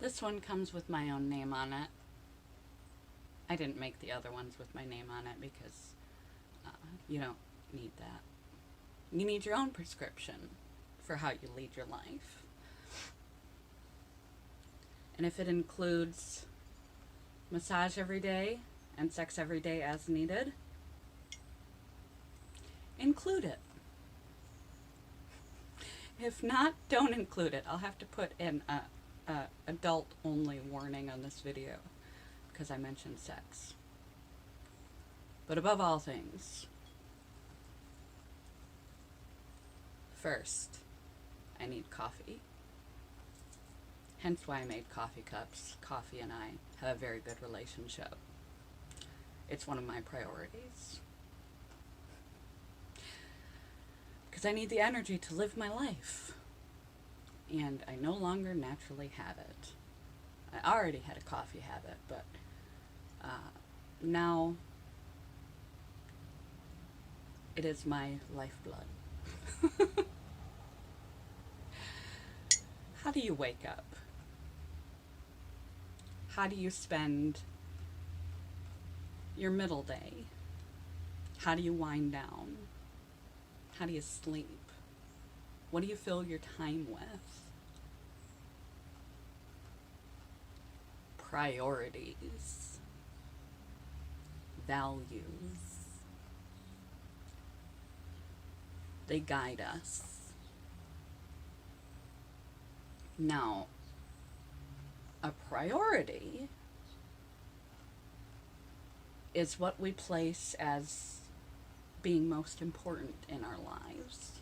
This one comes with my own name on it. I didn't make the other ones with my name on it because you don't need that. You need your own prescription for how you lead your life. And if it includes massage every day and sex every day as needed, include it. If not, don't include it. I'll have to put in a adult only warning on this video because I mentioned sex. But above all things, first, I need coffee. Hence why I made coffee cups. Coffee and I have a very good relationship. It's one of my priorities. Because I need the energy to live my life. And I no longer naturally have it. I already had a coffee habit, but now it is my lifeblood. How do you wake up? How do you spend your middle day? How do you wind down? How do you sleep? What do you fill your time with? Priorities. Values. They guide us. Now, a priority is what we place as being most important in our lives.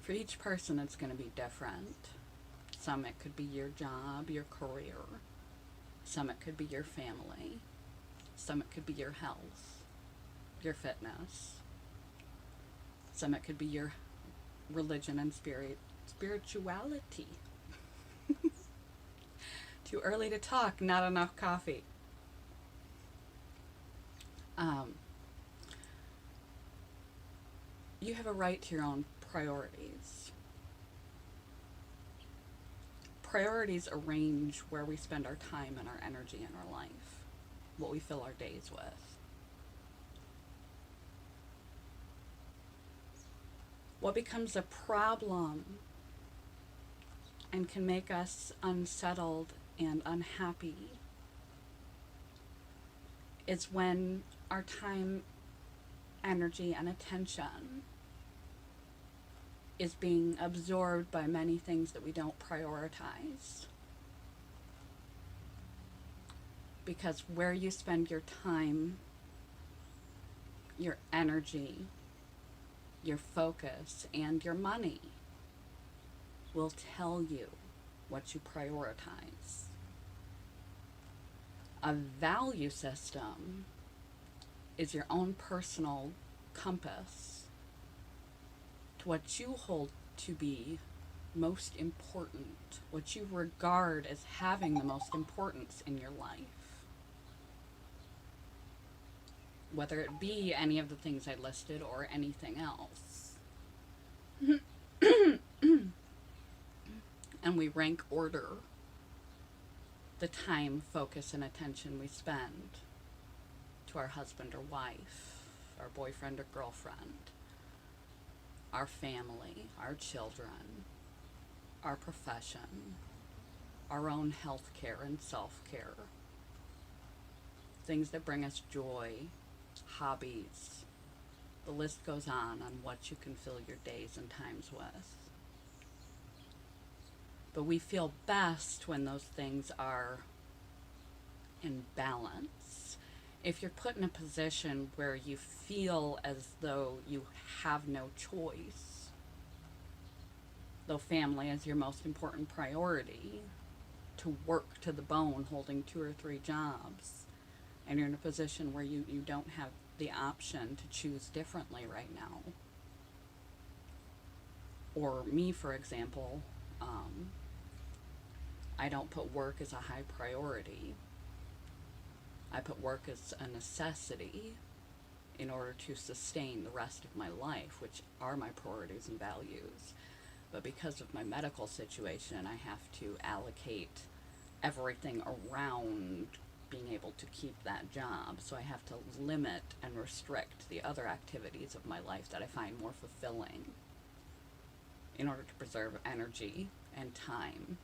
For each person, it's going to be different. Some it could be your job, your career. Some it could be your family. Some it could be your health, your fitness. Some it could be your religion and spirituality. Too early to talk, not enough coffee. You have a right to your own priorities. Priorities arrange where we spend our time and our energy in our life, what we fill our days with. What becomes a problem and can make us unsettled and unhappy is when our time, energy, and attention is being absorbed by many things that we don't prioritize. Because where you spend your time, your energy, your focus, and your money will tell you what you prioritize. A value system is your own personal compass to what you hold to be most important, what you regard as having the most importance in your life. Whether it be any of the things I listed or anything else. And we rank order the time, focus, and attention we spend to our husband or wife, our boyfriend or girlfriend, our family, our children, our profession, our own health care and self-care, things that bring us joy, hobbies. The list goes on what you can fill your days and times with. But we feel best when those things are in balance. If you're put in a position where you feel as though you have no choice, though family is your most important priority, to work to the bone holding 2 or 3 jobs, and you're in a position where you don't have the option to choose differently right now. Or me, for example, I don't put work as a high priority. I put work as a necessity in order to sustain the rest of my life, which are my priorities and values. But because of my medical situation, I have to allocate everything around being able to keep that job. So I have to limit and restrict the other activities of my life that I find more fulfilling in order to preserve energy and time,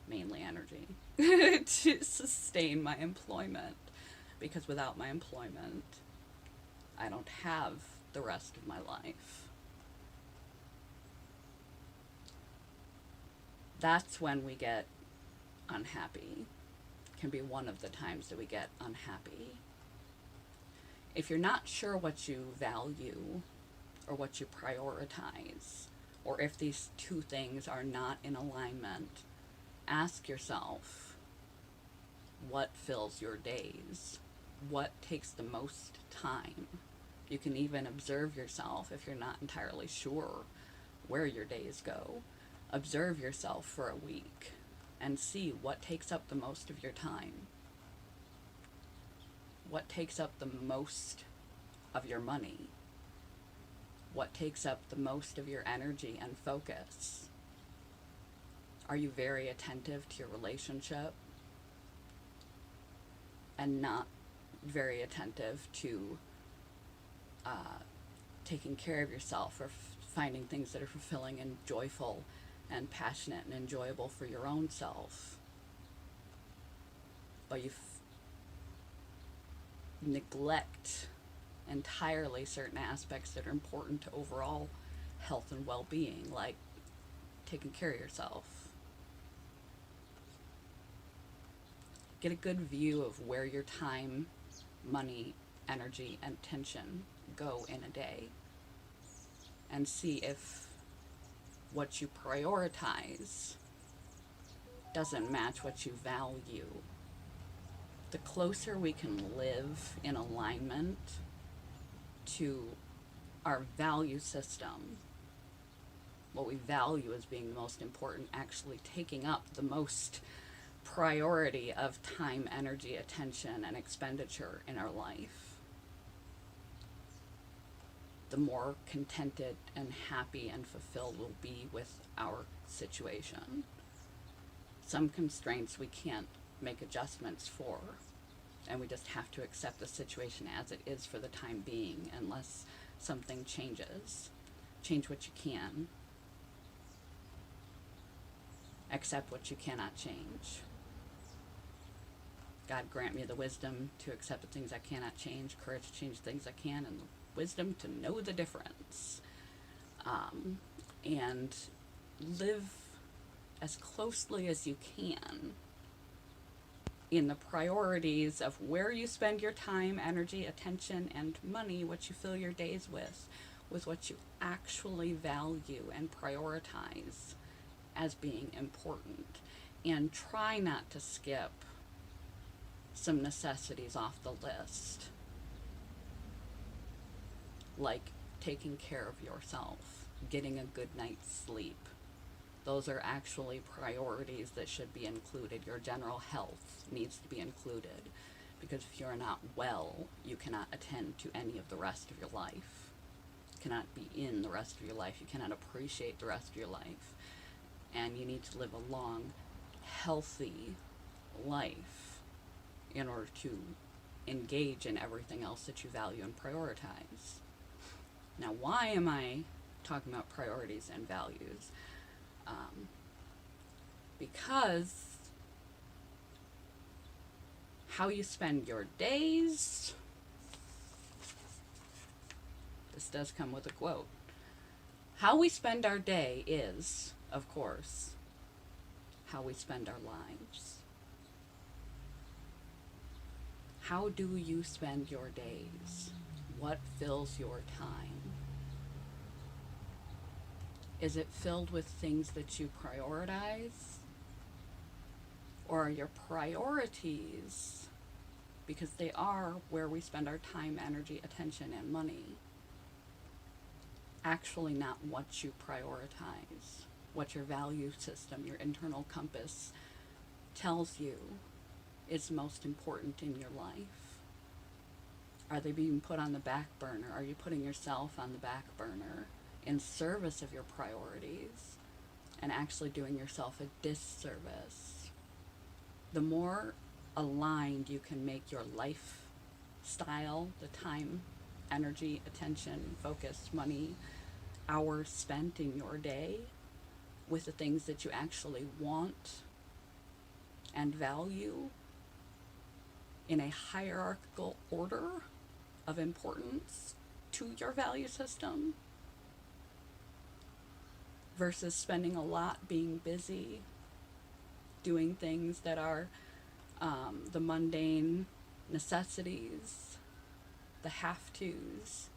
mainly energy, to sustain my employment. Because without my employment, I don't have the rest of my life. That's when we get unhappy. Can be one of the times that we get unhappy. If you're not sure what you value or what you prioritize, or if these two things are not in alignment, ask yourself, what fills your days? What takes the most time? You can even observe yourself if you're not entirely sure where your days go. Observe yourself for a week and see what takes up the most of your time. What takes up the most of your money? What takes up the most of your energy and focus? Are you very attentive to your relationship and not very attentive to taking care of yourself or finding things that are fulfilling and joyful and passionate and enjoyable for your own self? But you neglect entirely certain aspects that are important to overall health and well-being, like taking care of yourself. Get a good view of where your time, money, energy, and attention go in a day, and see if what you prioritize doesn't match what you value. The closer we can live in alignment to our value system, what we value as being the most important, actually taking up the most priority of time, energy, attention, and expenditure in our life, the more contented and happy and fulfilled we'll be with our situation. Some constraints we can't make adjustments for, and we just have to accept the situation as it is for the time being unless something changes. Change what you can. Accept what you cannot change. God grant me the wisdom to accept the things I cannot change, courage to change the things I can, and the wisdom to know the difference. And live as closely as you can in the priorities of where you spend your time, energy, attention, and money, what you fill your days with what you actually value and prioritize as being important. And try not to skip some necessities off the list, like taking care of yourself, getting a good night's sleep. Those are actually priorities that should be included. Your general health needs to be included, because if you're not well, you cannot attend to any of the rest of your life. You cannot be in the rest of your life. You cannot appreciate the rest of your life. And you need to live a long, healthy life in order to engage in everything else that you value and prioritize. Now, why am I talking about priorities and values? Because how you spend your days, this does come with a quote. How we spend our day is, of course, how we spend our lives. How do you spend your days? What fills your time? Is it filled with things that you prioritize? Or are your priorities, because they are where we spend our time, energy, attention, and money, actually not what you prioritize, what your value system, your internal compass tells you is most important in your life? Are they being put on the back burner? Are you putting yourself on the back burner in service of your priorities and actually doing yourself a disservice. The more aligned you can make your lifestyle, the time, energy, attention, focus, money, hours spent in your day with the things that you actually want and value in a hierarchical order of importance to your value system, versus spending a lot being busy doing things that are the mundane necessities, the have-tos,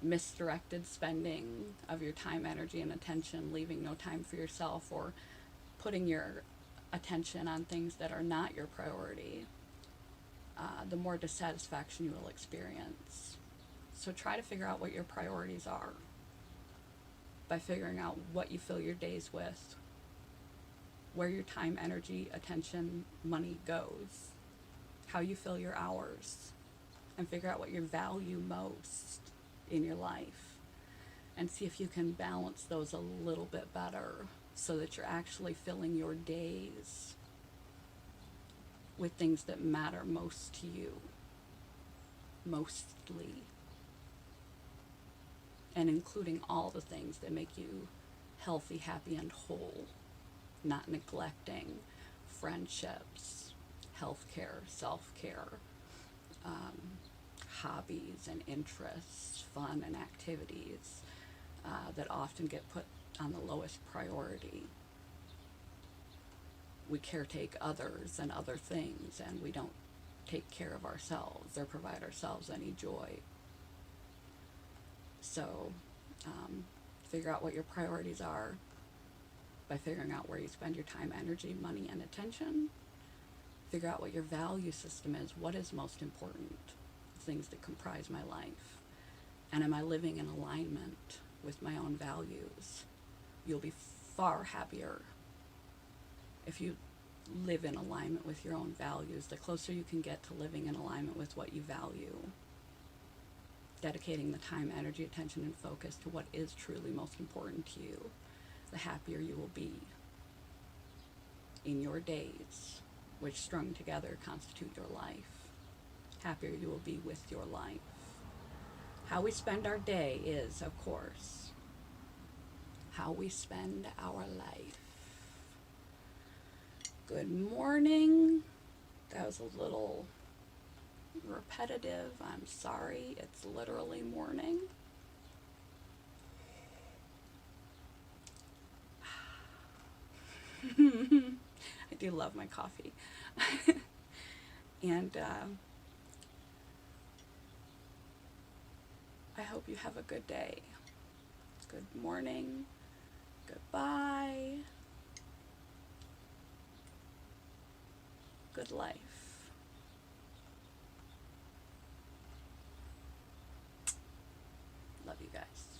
misdirected spending of your time, energy, and attention, leaving no time for yourself, or putting your attention on things that are not your priority, the more dissatisfaction you will experience. So try to figure out what your priorities are by figuring out what you fill your days with, where your time, energy, attention, money goes, how you fill your hours, and figure out what you value most in your life, and see if you can balance those a little bit better so that you're actually filling your days with things that matter most to you, mostly, and including all the things that make you healthy, happy, and whole, not neglecting friendships, healthcare, self-care, hobbies and interests, fun and activities that often get put on the lowest priority. We caretake others and other things, and we don't take care of ourselves or provide ourselves any joy. So figure out what your priorities are by figuring out where you spend your time, energy, money, and attention. Figure out what your value system is. What is most important? Things that comprise my life. And am I living in alignment with my own values? You'll be far happier if you live in alignment with your own values. The closer you can get to living in alignment with what you value, dedicating the time, energy, attention, and focus to what is truly most important to you, the happier you will be in your days, which strung together constitute your life. Happier you will be with your life. How we spend our day is, of course, how we spend our life. Good morning. That was a little repetitive. I'm sorry. It's literally morning. I do love my coffee. And I hope you have a good day. Good morning. Goodbye. Good life. Love you guys.